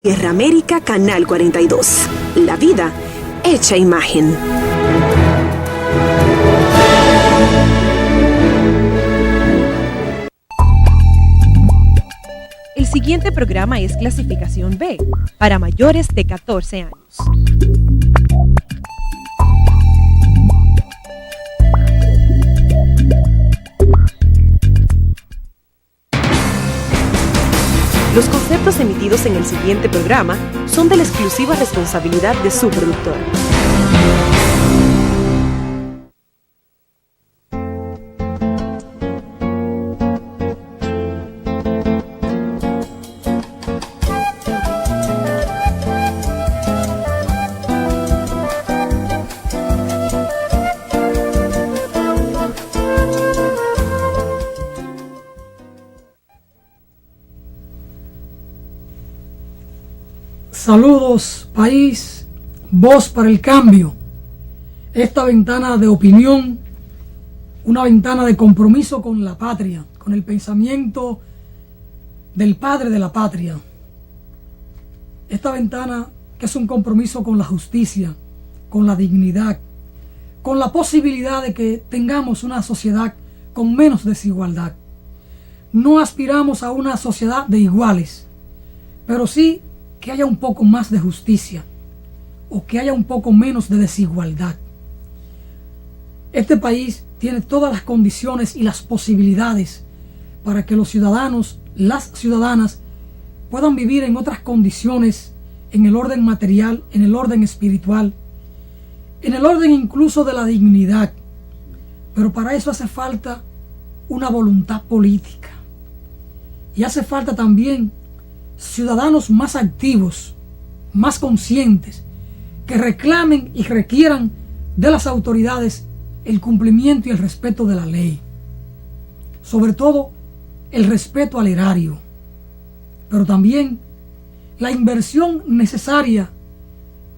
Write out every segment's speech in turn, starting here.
Tierra América, Canal 42. La vida hecha imagen. El siguiente programa es clasificación B, para mayores de 14 años. Los conceptos emitidos en el siguiente programa son de la exclusiva responsabilidad de su productor. Saludos, país, voz para el cambio. Esta ventana de opinión, una ventana de compromiso con la patria, con el pensamiento del padre de la patria. Esta ventana que es un compromiso con la justicia, con la dignidad, con la posibilidad de que tengamos una sociedad con menos desigualdad. No aspiramos a una sociedad de iguales, pero sí que haya un poco más de justicia o que haya un poco menos de desigualdad. Este país tiene todas las condiciones y las posibilidades para que los ciudadanos, las ciudadanas, puedan vivir en otras condiciones, en el orden material, en el orden espiritual, en el orden incluso de la dignidad. Pero para eso hace falta una voluntad política. Y hace falta también ciudadanos más activos, más conscientes, que reclamen y requieran de las autoridades el cumplimiento y el respeto de la ley. Sobre todo, el respeto al erario, pero también la inversión necesaria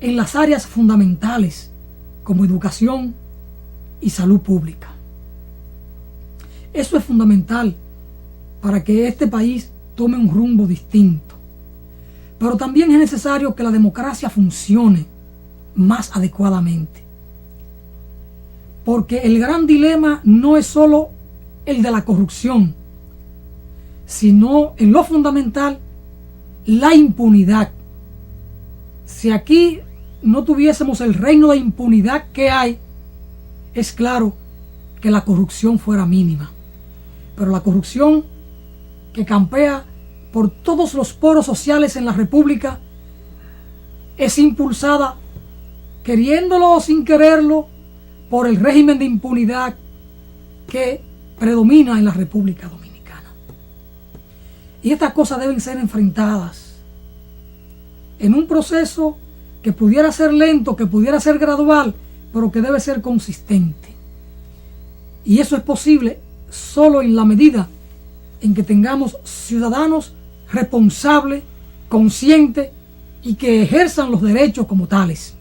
en las áreas fundamentales como educación y salud pública. Eso es fundamental para que este país tome un rumbo distinto. Pero también es necesario que la democracia funcione más adecuadamente. Porque el gran dilema no es solo el de la corrupción, sino en lo fundamental, la impunidad. Si aquí no tuviésemos el reino de impunidad que hay, es claro que la corrupción fuera mínima. Pero la corrupción que campea por todos los poros sociales en la República es impulsada, queriéndolo o sin quererlo, por el régimen de impunidad que predomina en la República Dominicana. Y estas cosas deben ser enfrentadas en un proceso que pudiera ser lento, que pudiera ser gradual, pero que debe ser consistente. Y eso es posible solo en la medida en que tengamos ciudadanos responsables, conscientes y que ejerzan los derechos como tales.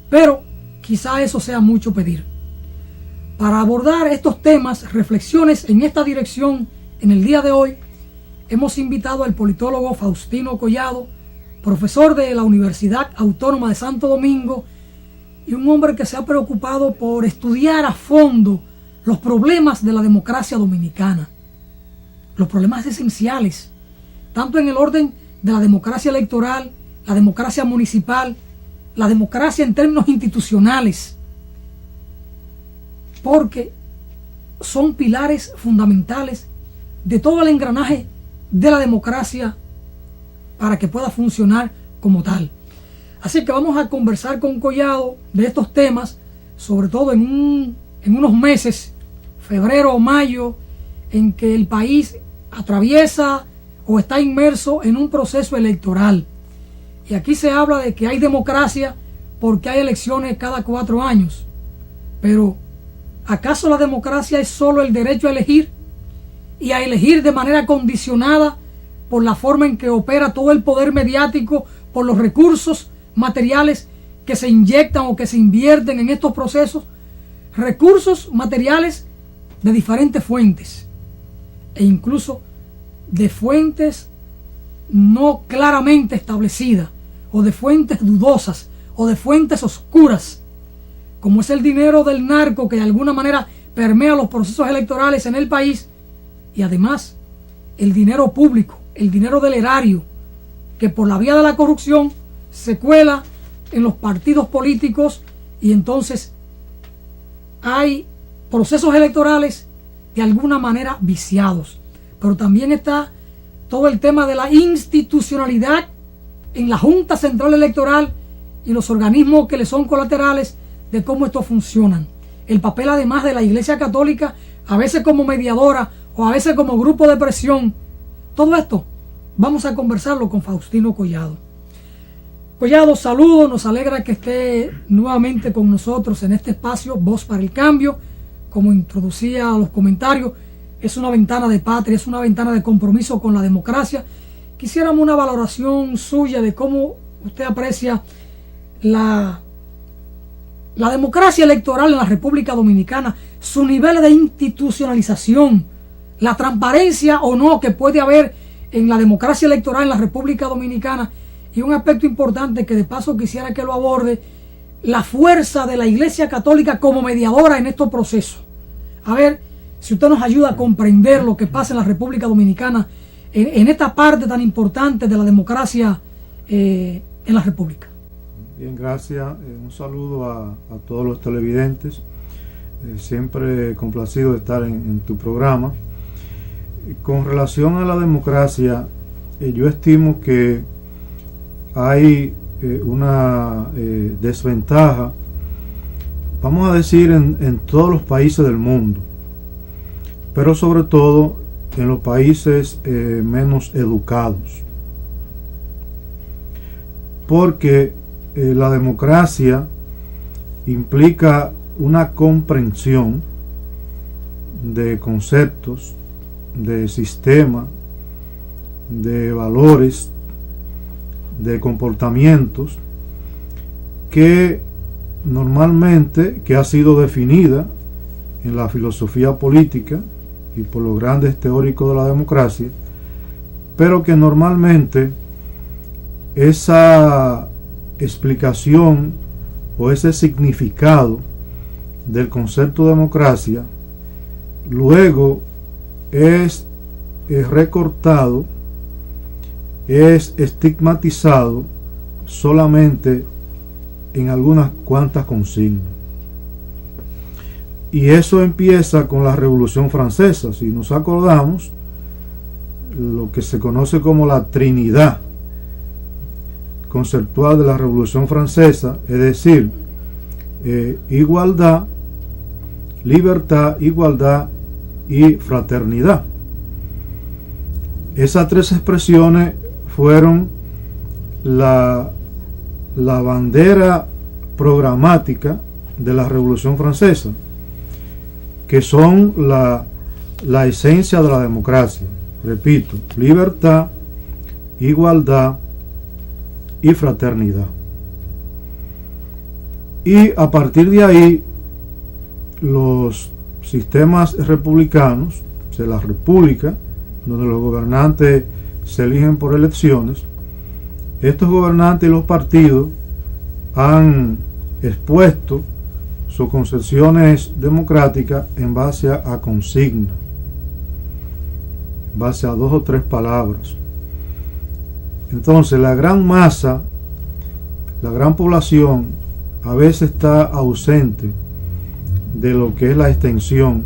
Pero quizá eso sea mucho pedir. Para abordar estos temas, reflexiones en esta dirección, en el día de hoy, hemos invitado al politólogo Faustino Collado, profesor de la Universidad Autónoma de Santo Domingo y un hombre que se ha preocupado por estudiar a fondo los problemas de la democracia dominicana. Los problemas esenciales, tanto en el orden de la democracia electoral, la democracia municipal, la democracia en términos institucionales, porque son pilares fundamentales de todo el engranaje de la democracia para que pueda funcionar como tal. Así que vamos a conversar con Collado de estos temas, sobre todo en unos meses, febrero o mayo, en que el país atraviesa o está inmerso en un proceso electoral. Y aquí se habla de que hay democracia porque hay elecciones cada 4 años. Pero, ¿acaso la democracia es solo el derecho a elegir? Y a elegir de manera condicionada por la forma en que opera todo el poder mediático, por los recursos materiales que se inyectan o que se invierten en estos procesos. Recursos materiales de diferentes fuentes. E incluso de fuentes no claramente establecida, o de fuentes dudosas, o de fuentes oscuras, como es el dinero del narco que de alguna manera permea los procesos electorales en el país, y además el dinero público, el dinero del erario, que por la vía de la corrupción se cuela en los partidos políticos, y entonces hay procesos electorales de alguna manera viciados. Pero también está todo el tema de la institucionalidad en la Junta Central Electoral y los organismos que le son colaterales de cómo estos funcionan. El papel además de la Iglesia Católica, a veces como mediadora o a veces como grupo de presión. Todo esto vamos a conversarlo con Faustino Collado. Collado, saludos, nos alegra que esté nuevamente con nosotros en este espacio Voz para el Cambio. Como introducía los comentarios, es una ventana de patria, es una ventana de compromiso con la democracia. Quisiéramos una valoración suya de cómo usted aprecia la democracia electoral en la República Dominicana, su nivel de institucionalización, la transparencia o no que puede haber en la democracia electoral en la República Dominicana, y un aspecto importante que de paso quisiera que lo aborde, la fuerza de la Iglesia Católica como mediadora en estos procesos. A ver si usted nos ayuda a comprender lo que pasa en la República Dominicana en esta parte tan importante de la democracia en la República. Bien, gracias. Un saludo a todos los televidentes. Siempre complacido de estar en tu programa. Con relación a la democracia, yo estimo que hay una desventaja, vamos a decir, en todos los países del mundo, pero sobre todo en los países menos educados, porque la democracia implica una comprensión de conceptos, de sistemas, de valores, de comportamientos que normalmente, que ha sido definida en la filosofía política y por los grandes teóricos de la democracia, pero que normalmente esa explicación o ese significado del concepto de democracia luego es recortado, es estigmatizado solamente en algunas cuantas consignas. Y eso empieza con la Revolución Francesa. Si nos acordamos, lo que se conoce como la Trinidad conceptual de la Revolución Francesa, es decir, igualdad, libertad, igualdad y fraternidad. Esas tres expresiones fueron la bandera programática de la Revolución Francesa, que son la esencia de la democracia. Repito, libertad, igualdad y fraternidad. Y a partir de ahí, los sistemas republicanos, de la república, donde los gobernantes se eligen por elecciones, estos gobernantes y los partidos han expuesto sus concepciones democráticas en base a consignas, en base a 2 o 3 palabras. Entonces la gran masa, la gran población, a veces está ausente de lo que es la extensión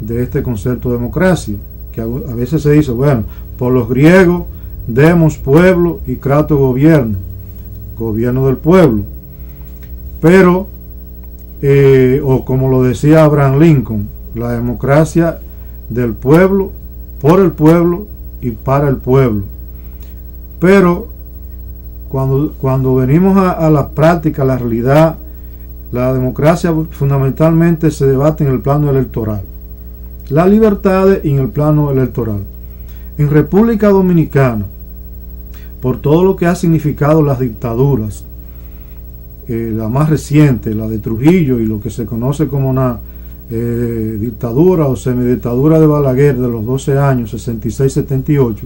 de este concepto de democracia, que a veces se dice, bueno, por los griegos, demos pueblo y kratos gobierno, gobierno del pueblo. Pero, o como lo decía Abraham Lincoln, la democracia del pueblo, por el pueblo y para el pueblo. Pero cuando venimos a la práctica, a la realidad, la democracia fundamentalmente se debate en el plano electoral. Las libertades en el plano electoral. En República Dominicana, por todo lo que ha significado las dictaduras, la más reciente, la de Trujillo, y lo que se conoce como una dictadura o semidictadura de Balaguer de los 12 años, 66-78,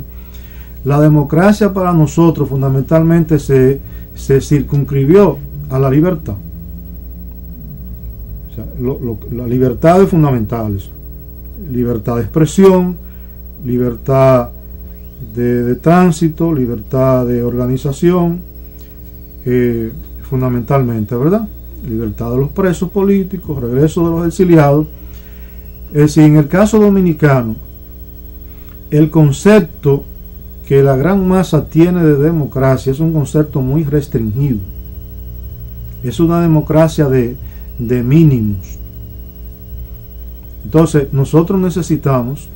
La democracia para nosotros fundamentalmente se circunscribió a la libertad. O sea, las libertades fundamentales: libertad de expresión, libertad de tránsito, libertad de organización, fundamentalmente, ¿verdad? Libertad de los presos políticos, regreso de los exiliados. Es decir, en el caso dominicano, el concepto que la gran masa tiene de democracia es un concepto muy restringido. Es una democracia de mínimos. Entonces, nosotros necesitamos,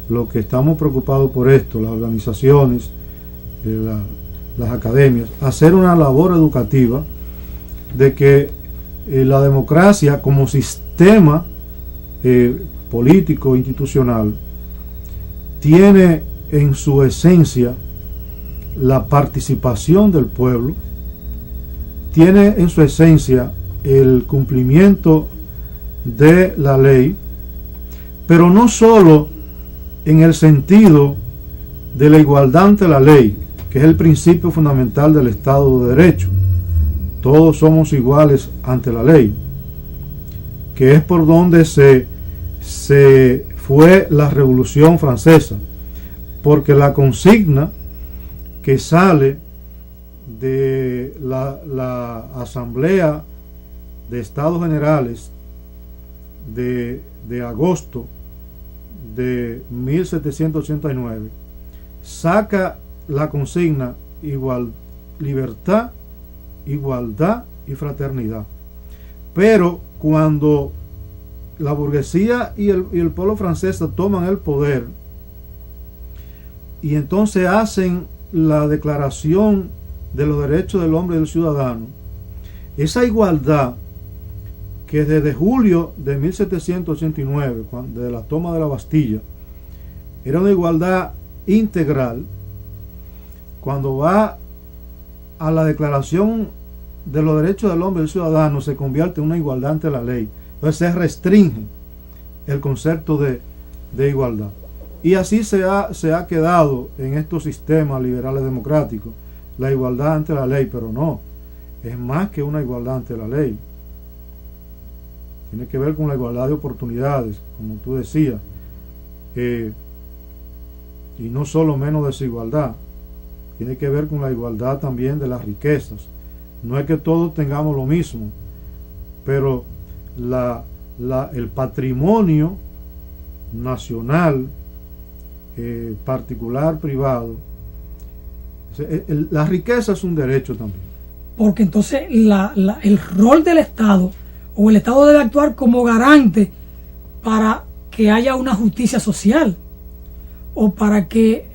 lo que estamos preocupados por esto, las organizaciones, las academias, hacer una labor educativa de que la democracia como sistema político institucional tiene en su esencia la participación del pueblo, tiene en su esencia el cumplimiento de la ley, pero no solo en el sentido de la igualdad ante la ley, que es el principio fundamental del Estado de Derecho. Todos somos iguales ante la ley, que es por donde se fue la Revolución Francesa, porque la consigna que sale de la Asamblea de Estados Generales de agosto de 1789 saca la consigna libertad, igualdad y fraternidad. Pero cuando la burguesía y el pueblo francés toman el poder y entonces hacen la Declaración de los Derechos del Hombre y del Ciudadano, esa igualdad que desde julio de 1789, de la toma de la Bastilla, era una igualdad integral, cuando va a la Declaración de los Derechos del Hombre y del Ciudadano, se convierte en una igualdad ante la ley. Entonces se restringe el concepto de igualdad. Y así se ha quedado en estos sistemas liberales democráticos, la igualdad ante la ley, pero no, es más que una igualdad ante la ley. Tiene que ver con la igualdad de oportunidades, como tú decías, y no solo menos desigualdad, tiene que ver con la igualdad también de las riquezas. No es que todos tengamos lo mismo, pero el patrimonio nacional, particular, privado, la riqueza es un derecho también. Porque entonces el rol del Estado, o el Estado debe actuar como garante para que haya una justicia social, o para que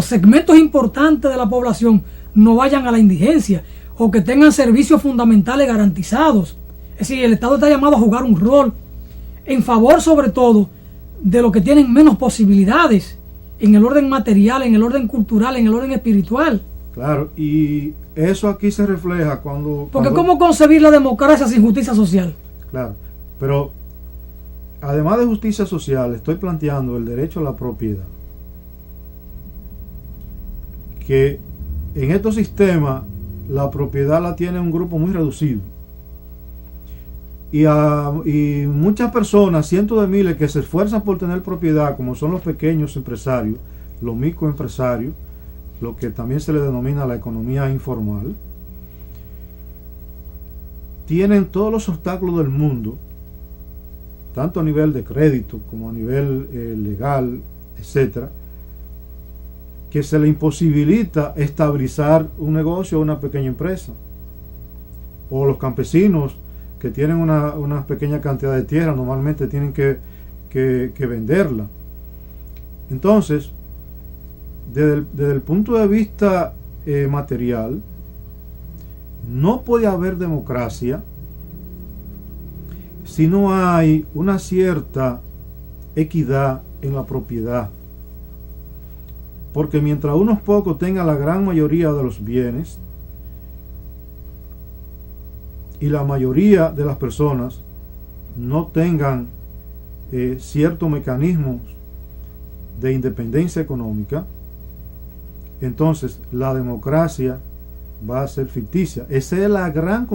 segmentos importantes de la población no vayan a la indigencia, o que tengan servicios fundamentales garantizados. Es decir, el Estado está llamado a jugar un rol en favor, sobre todo, de los que tienen menos posibilidades en el orden material, en el orden cultural, en el orden espiritual. Claro, y eso aquí se refleja Porque ¿cómo concebir la democracia sin justicia social? Claro, pero además de justicia social, estoy planteando el derecho a la propiedad, que en estos sistemas la propiedad la tiene un grupo muy reducido, y muchas personas, cientos de miles, que se esfuerzan por tener propiedad, como son los pequeños empresarios, los microempresarios, lo que también se le denomina la economía informal, tienen todos los obstáculos del mundo, tanto a nivel de crédito como a nivel legal, etcétera, que se le imposibilita estabilizar un negocio o una pequeña empresa. O los campesinos que tienen una pequeña cantidad de tierra, normalmente tienen que venderla. Entonces, desde el punto de vista material, no puede haber democracia si no hay una cierta equidad en la propiedad. Porque mientras unos pocos tengan la gran mayoría de los bienes y la mayoría de las personas no tengan ciertos mecanismos de independencia económica, entonces la democracia va a ser ficticia. Esa es la gran